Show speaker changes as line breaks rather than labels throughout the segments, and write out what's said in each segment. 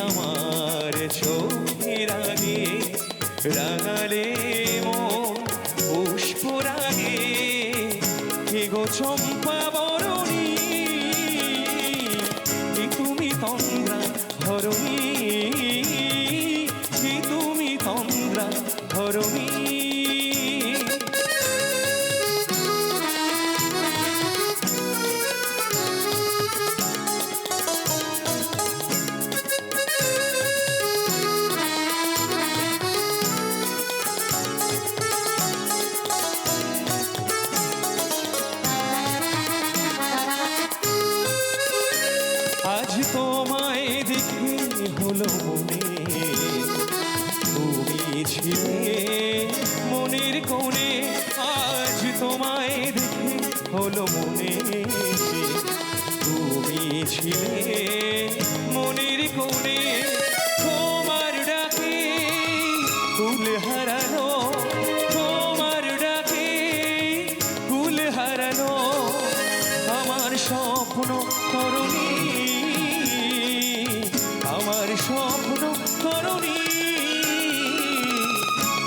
আমার চোখের আগে রাঙালে মন পুষ্পরাগে কে গো চম্পা বরণী কি তুমি তন্দ্রা ধরণী কি তুমি তন্দ্রা ধরণী আজ তোমায় দেখে হলো মনে তুমি ছিলে মনের কোণে আজ তোমায় দেখে হলো মনে তুমি ছিলে মনের কোণে তোমার ডাকে কুল হারানো তোমার ডাকে কুল হারানো আমার স্বপ্ন করণী আমার স্বপ্ন করণী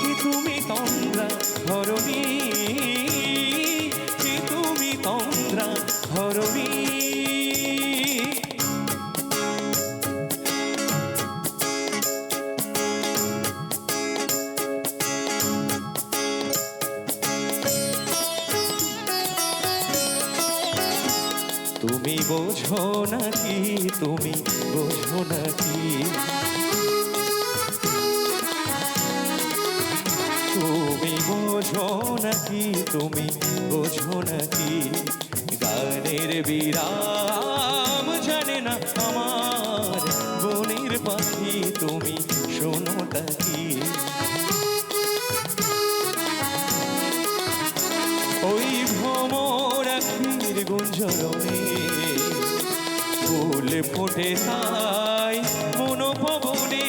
কি তুমি তন্দ্রা ধরণী কি তুমি তন্দ্রা ধরণী তুমি বোঝো নাকি তুমি বোঝো নাকি তুমি বোঝো নাকি তুমি বোঝো নাকি গানের বিরাম জানে না আমার বনের পাখি তুমি শোনো তাকি ওই ভ্রমর আখির গুঞ্জরণে ফুল ফোটে তাই মনোপবনে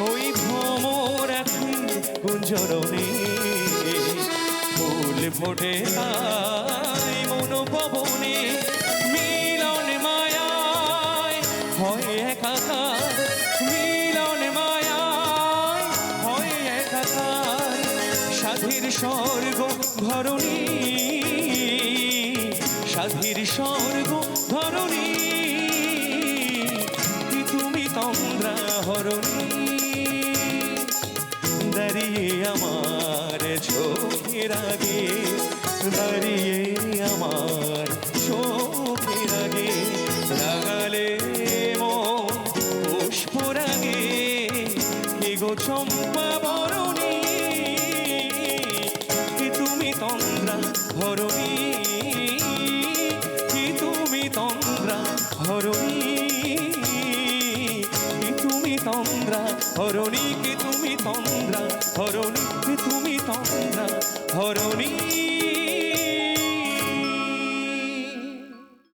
ওই ভ্রমর আখির গুঞ্জরণে ফুল ফোটে তাই মনোপবনে মিলন মায়ায় হয় একাকার মিলন মায়ায় হয় একাকার সাধীর স্বর্গ ধরণী সাধীর স্বর্গ ধরণী কি তুমি তন্দ্রা হরণী দাঁড়িয়ে আমার চোখের আগে দাঁড়িয়ে আমার চোখের আগে লাগালে মন পুষ্পরাগে কি গো চম্পা বরণী কি তুমি তন্দ্রা হরণী কি তুমি তন্দ্রা হরণী কি তুমি তন্দ্রা হরণী কি তুমি তন্দ্রা হরণী কি তুমি তন্দ্রা হরণী